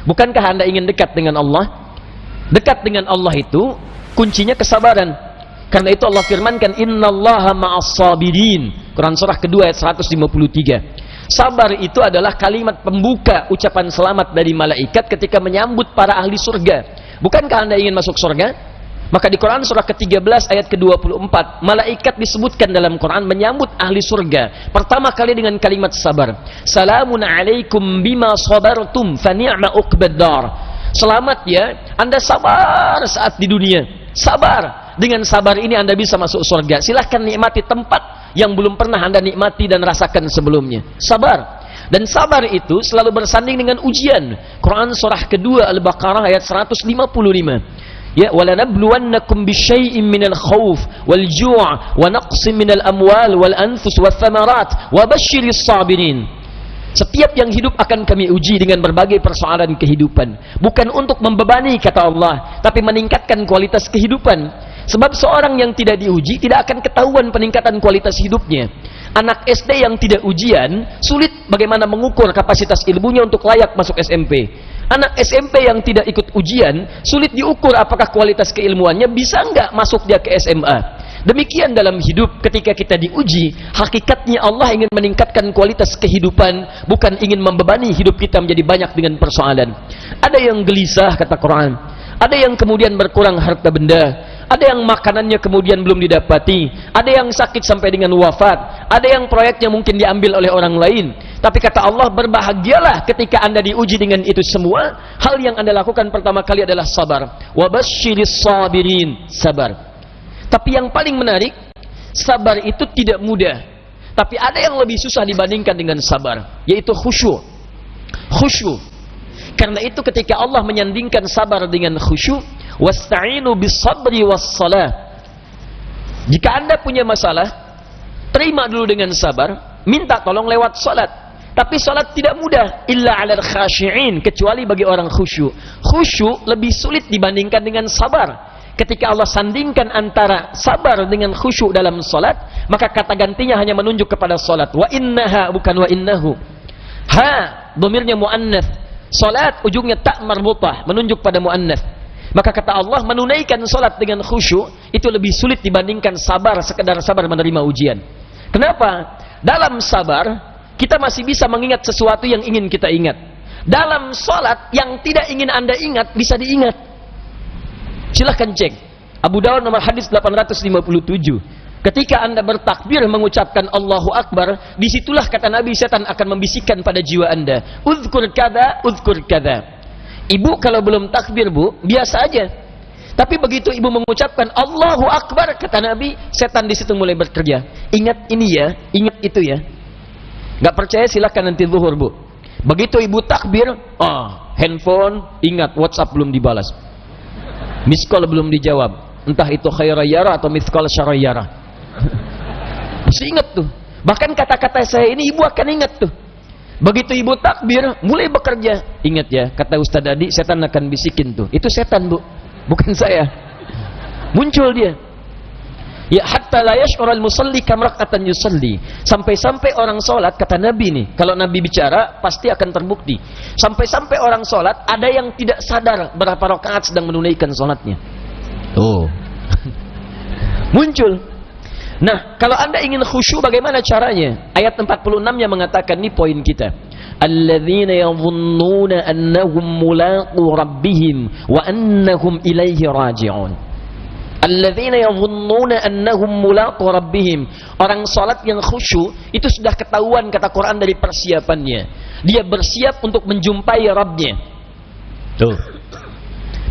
Bukankah Anda ingin dekat dengan Allah? Dekat dengan Allah itu kuncinya kesabaran. Karena itu Allah firmankan, innallaha ma'as sabirin. Quran surah kedua ayat 153. Sabar itu adalah kalimat pembuka ucapan selamat dari malaikat ketika menyambut para ahli surga. Bukankah Anda ingin masuk surga? Maka di Quran surah ke-13 ayat ke-24, malaikat disebutkan dalam Quran menyambut ahli surga pertama kali dengan kalimat sabar. Salamun alaikum bima sabartum fa ni'ma uqbad dar. Selamat ya, Anda sabar saat di dunia. Sabar. Dengan sabar ini Anda bisa masuk surga. Silahkan nikmati tempat yang belum pernah Anda nikmati dan rasakan sebelumnya. Sabar. Dan sabar itu selalu bersanding dengan ujian. Quran surah kedua Al-Baqarah ayat 155. Ya, walanabluwannakum bisyai'in minal khauf wal ju' wa naqsin minal amwal wal anfus wath thamarat wa basyiris sabirin. Setiap yang hidup akan kami uji dengan berbagai persoalan kehidupan. Bukan untuk membebani, kata Allah, tapi meningkatkan kualitas kehidupan. Sebab seorang yang tidak diuji tidak akan ketahuan peningkatan kualitas hidupnya. Anak SD yang tidak ujian, sulit bagaimana mengukur kapasitas ilmunya untuk layak masuk SMP. Anak SMP yang tidak ikut ujian, sulit diukur apakah kualitas keilmuannya bisa nggak masuk dia ke SMA. Demikian dalam hidup, ketika kita diuji, hakikatnya Allah ingin meningkatkan kualitas kehidupan, bukan ingin membebani hidup kita menjadi banyak dengan persoalan. Ada yang gelisah, kata Quran. Ada yang kemudian berkurang harta benda. Ada yang makanannya kemudian belum didapati. Ada yang sakit sampai dengan wafat. Ada yang proyeknya mungkin diambil oleh orang lain. Tapi kata Allah, berbahagialah ketika Anda diuji dengan itu semua. Hal yang Anda lakukan pertama kali adalah sabar. Wa basyiris sabirin. Sabar. Tapi yang paling menarik, sabar itu tidak mudah. Tapi ada yang lebih susah dibandingkan dengan sabar, yaitu khusyuk. Khusyuk. Karena itu ketika Allah menyandingkan sabar dengan khusyuk, wasta'inu bis-sabri was-salah. Jika Anda punya masalah, terima dulu dengan sabar, minta tolong lewat salat. Tapi salat tidak mudah, illa 'alal khashi'in, kecuali bagi orang khusyuk. Khusyuk lebih sulit dibandingkan dengan sabar. Ketika Allah sandingkan antara sabar dengan khusyuk dalam salat, maka kata gantinya hanya menunjuk kepada salat. Wa innaha, bukan wa innahu. Ha, dhamirnya muannats. Salat ujungnya tak marbutah, menunjuk pada muannats. Maka kata Allah, menunaikan salat dengan khusyuk itu lebih sulit dibandingkan sabar, sekedar sabar menerima ujian. Kenapa? Dalam sabar kita masih bisa mengingat sesuatu yang ingin kita ingat. Dalam salat yang tidak ingin Anda ingat bisa diingat. Silahkan cek Abu Dawud nomor hadis 857. Ketika Anda bertakbir mengucapkan Allahu Akbar, disitulah kata Nabi, setan akan membisikkan pada jiwa Anda, uzkur kada, uzkur kada. Ibu kalau belum takbir, Bu, biasa aja. Tapi begitu ibu mengucapkan Allahu Akbar, kata Nabi, setan di situ mulai bekerja. Ingat ini ya, ingat itu ya. Gak percaya silahkan nanti zuhur, Bu. Begitu ibu takbir, handphone, ingat WhatsApp belum dibalas, miss call belum dijawab, entah itu khairayara atau miss call syarayara. Mesti ingat tuh. Bahkan kata-kata saya ini ibu akan ingat tuh. Begitu ibu takbir, mulai bekerja. Ingat ya, kata Ustaz Adi, setan akan bisikin tuh. Itu setan, Bu, bukan saya. Muncul dia. Ya, hatta la yash'ural musalli kam rak'atan yusalli. Sampai-sampai orang salat, kata Nabi nih, kalau Nabi bicara pasti akan terbukti. Sampai-sampai orang salat ada yang tidak sadar berapa rakaat sedang menunaikan salatnya. Tuh. Muncul. Nah, kalau Anda ingin khusyuk bagaimana caranya? Ayat 46 yang mengatakan, ini poin kita. Alladzina yadhunnuna annahum mulaqu rabbihim wa annahum ilaihi raji'un. Alladzina yadhunnuna annahum mulaqu rabbihim. Orang salat yang khusyuk itu sudah ketahuan, kata Quran, dari persiapannya. Dia bersiap untuk menjumpai Rabbnya. Tuh.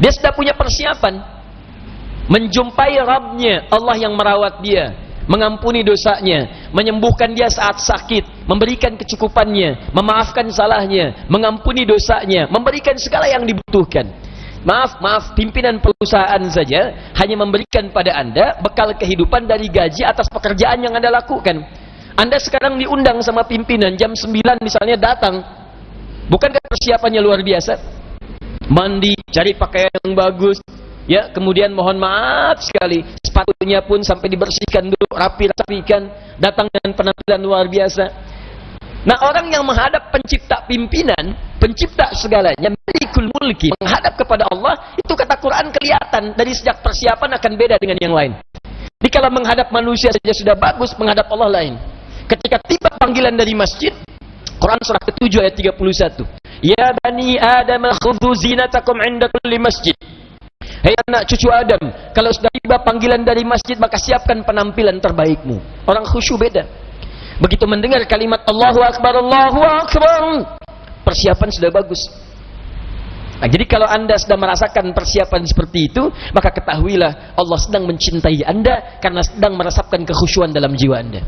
Dia sudah punya persiapan menjumpai Rabbnya, Allah yang merawat dia, mengampuni dosanya, menyembuhkan dia saat sakit, memberikan kecukupannya, memaafkan salahnya, mengampuni dosanya, memberikan segala yang dibutuhkan. Maaf, pimpinan perusahaan saja hanya memberikan pada Anda bekal kehidupan dari gaji atas pekerjaan yang Anda lakukan. Anda sekarang diundang sama pimpinan jam 9 misalnya datang. Bukankah persiapannya luar biasa? Mandi, cari pakaian yang bagus, ya, kemudian mohon maaf sekali, sepatunya pun sampai dibersihkan dulu, rapikan, datang dengan penampilan luar biasa. Nah, orang yang menghadap pencipta pimpinan pencipta segalanya, Malikul Mulki, menghadap kepada Allah, itu kata Quran kelihatan dari sejak persiapan akan beda dengan yang lain. Jadi kalau menghadap manusia saja sudah bagus, menghadap Allah lain. Ketika tiba panggilan dari masjid, Quran surah ke-7 ayat 31. Ya bani Adam khudhu zinatakum 'inda kulli masjid. Hei anak cucu Adam, kalau sudah tiba panggilan dari masjid, maka siapkan penampilan terbaikmu. Orang khusyuk beda. Begitu mendengar kalimat Allahu Akbar, Allahu Akbar, persiapan sudah bagus. Nah, jadi kalau anda sedang merasakan persiapan seperti itu, maka ketahuilah Allah sedang mencintai anda karena sedang merasakan kekhusyuan dalam jiwa anda.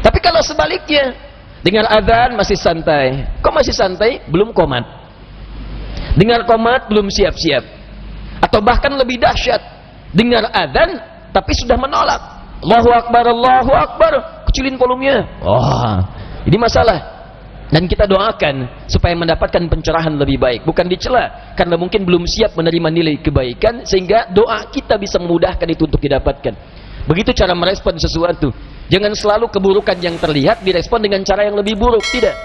Tapi kalau sebaliknya, dengar azan masih santai. Kok masih santai? Belum qomat. Dengar qomat belum siap-siap. Atau bahkan lebih dahsyat, dengar azan tapi sudah menolak. Allahu Akbar, Allahu Akbar, kecilin volumenya. Ini masalah. Dan kita doakan supaya mendapatkan pencerahan lebih baik, bukan dicela karena mungkin belum siap menerima nilai kebaikan, sehingga doa kita bisa memudahkan itu untuk didapatkan. Begitu cara merespon sesuatu. Jangan selalu keburukan yang terlihat direspon dengan cara yang lebih buruk, tidak.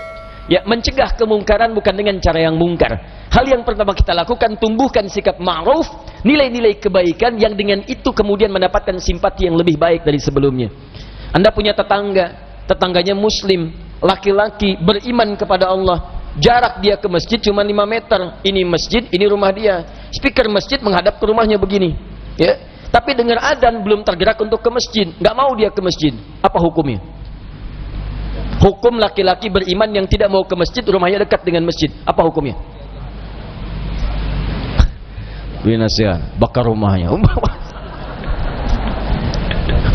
Ya, mencegah kemungkaran bukan dengan cara yang mungkar. Hal yang pertama kita lakukan, tumbuhkan sikap ma'ruf, nilai-nilai kebaikan yang dengan itu kemudian mendapatkan simpati yang lebih baik dari sebelumnya. Anda punya tetangga, tetangganya muslim, laki-laki, beriman kepada Allah. Jarak dia ke masjid cuma 5 meter. Ini masjid, ini rumah dia. Speaker masjid menghadap ke rumahnya begini. Ya. Tapi dengar adzan belum tergerak untuk ke masjid, nggak mau dia ke masjid. Apa hukumnya? Hukum laki-laki beriman yang tidak mau ke masjid, rumahnya dekat dengan masjid. Apa hukumnya? Binasya, bakar rumahnya.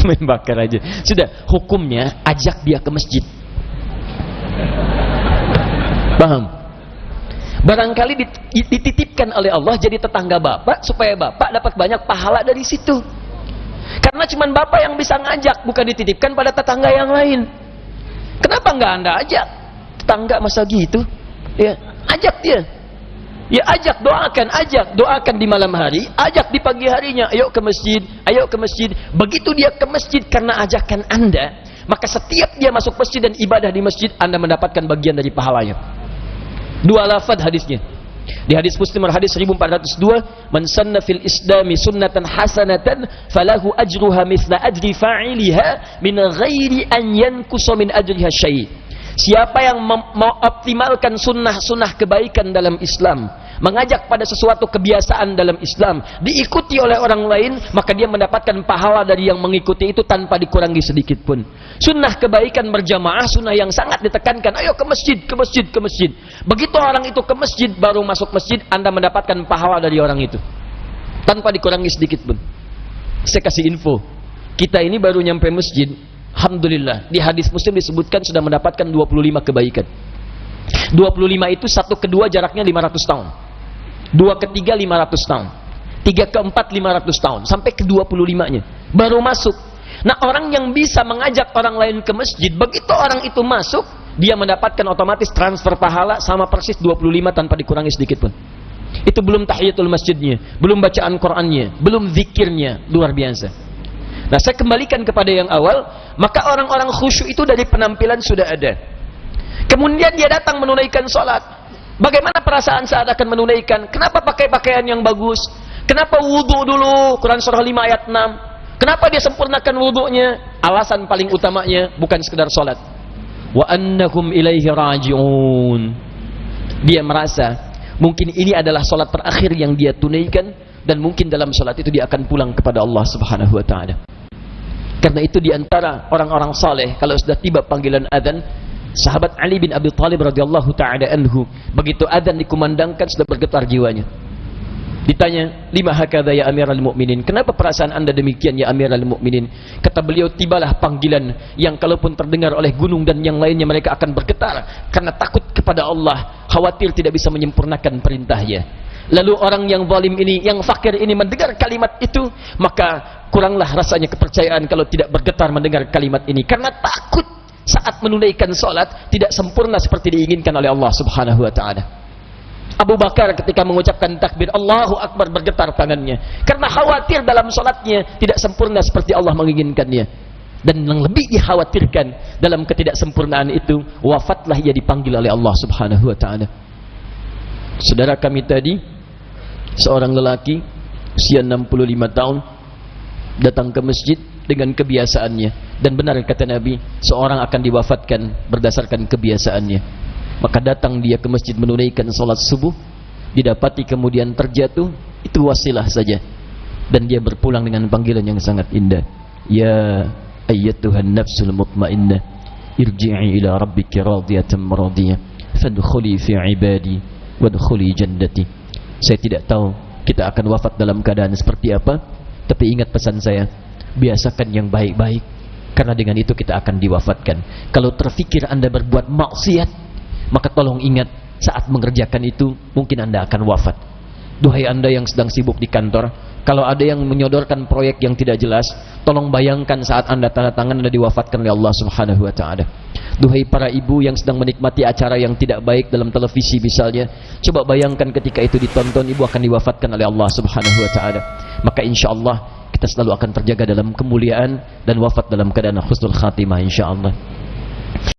Main bakar aja. Sudah, hukumnya ajak dia ke masjid. Paham? Barangkali dititipkan oleh Allah jadi tetangga bapak, supaya bapak dapat banyak pahala dari situ. Karena cuma bapak yang bisa ngajak, bukan dititipkan pada tetangga yang lain. Kenapa nggak anda ajak? Tetangga masa gitu? Ya, ajak dia. Ya, ajak, doakan di malam hari, ajak di pagi harinya, ayo ke masjid, ayo ke masjid. Begitu dia ke masjid karena ajakan anda, maka setiap dia masuk masjid dan ibadah di masjid, anda mendapatkan bagian dari pahalanya. 2 lafaz hadisnya. Di hadis Muslim hadis 1402, man sanna fil islami sunnatan hasanatan falahu ajruha mithla ajri fa'iliha min ghairi an yankusa min ajriha syai'. Siapa yang mengoptimalkan sunnah-sunnah kebaikan dalam Islam, mengajak pada sesuatu kebiasaan dalam Islam, diikuti oleh orang lain, maka dia mendapatkan pahala dari yang mengikuti itu tanpa dikurangi sedikit pun. Sunnah kebaikan berjamaah, sunnah yang sangat ditekankan. Ayo ke masjid, ke masjid, ke masjid. Begitu orang itu ke masjid, baru masuk masjid, anda mendapatkan pahala dari orang itu tanpa dikurangi sedikit pun. Saya kasih info, kita ini baru nyampe masjid, alhamdulillah, di hadis Muslim disebutkan sudah mendapatkan 25 kebaikan. 25 itu 1 ke 2 jaraknya 500 tahun, 2 ke 3 500 tahun, 3 ke 4 500 tahun, sampai ke 25-nya baru masuk. Nah, orang yang bisa mengajak orang lain ke masjid, begitu orang itu masuk, dia mendapatkan otomatis transfer pahala sama persis 25 tanpa dikurangi sedikit pun. Itu belum tahiyatul masjidnya, belum bacaan Qur'annya, belum zikirnya, luar biasa. Nah, saya kembalikan kepada yang awal, maka orang-orang khusyuk itu dari penampilan sudah ada. Kemudian dia datang menunaikan sholat. Bagaimana perasaan saat akan menunaikan? Kenapa pakai pakaian yang bagus? Kenapa wudhu dulu? Quran surah 5 ayat 6. Kenapa dia sempurnakan wudhunya? Alasan paling utamanya bukan sekedar sholat. Wa annahum ilaihi raji'un. Dia merasa mungkin ini adalah sholat terakhir yang dia tunaikan, dan mungkin dalam sholat itu dia akan pulang kepada Allah Subhanahu wa ta'ala. Karena itu diantara orang-orang saleh, kalau sudah tiba panggilan adzan, sahabat Ali bin Abi Thalib radhiyallahu ta'ala anhu, begitu adzan dikumandangkan sudah bergetar jiwanya. Ditanya, lima hakadha ya amiral mu'minin, kenapa perasaan anda demikian ya amiral mu'minin? Kata beliau, tibalah panggilan yang kalaupun terdengar oleh gunung dan yang lainnya mereka akan bergetar karena takut kepada Allah, khawatir tidak bisa menyempurnakan perintahnya. Lalu orang yang zalim ini, yang fakir ini mendengar kalimat itu, maka kuranglah rasanya kepercayaan kalau tidak bergetar mendengar kalimat ini, karena takut saat menunaikan sholat tidak sempurna seperti diinginkan oleh Allah Subhanahu wa ta'ala. Abu Bakar ketika mengucapkan takbir Allahu Akbar bergetar tangannya karena khawatir dalam sholatnya tidak sempurna seperti Allah menginginkannya. Dan yang lebih dikhawatirkan dalam ketidaksempurnaan itu, wafatlah ia dipanggil oleh Allah Subhanahu wa taala. Saudara kami tadi, seorang lelaki usia 65 tahun datang ke masjid dengan kebiasaannya, dan benar kata Nabi, seorang akan diwafatkan berdasarkan kebiasaannya. Maka datang dia ke masjid menunaikan salat subuh, didapati kemudian terjatuh, itu wasilah saja, dan dia berpulang dengan panggilan yang sangat indah. Ya ayyatuhan nafsul mutmainnah, irji'i ila rabbiki radiyatan maradiyah, fadkhuli fi ibadi wadkhuli jannati. Saya tidak tahu kita akan wafat dalam keadaan seperti apa, tapi ingat pesan saya, biasakan yang baik-baik, karena dengan itu kita akan diwafatkan. Kalau terfikir Anda berbuat maksiat, maka tolong ingat, saat mengerjakan itu mungkin Anda akan wafat. Duhai Anda yang sedang sibuk di kantor, kalau ada yang menyodorkan proyek yang tidak jelas, tolong bayangkan saat Anda tanda tangan Anda diwafatkan oleh Allah Subhanahu wa taala. Duhai para ibu yang sedang menikmati acara yang tidak baik dalam televisi misalnya, coba bayangkan ketika itu ditonton, ibu akan diwafatkan oleh Allah Subhanahu wa taala. Maka insyaallah kita selalu akan terjaga dalam kemuliaan dan wafat dalam keadaan husnul khatimah insyaallah.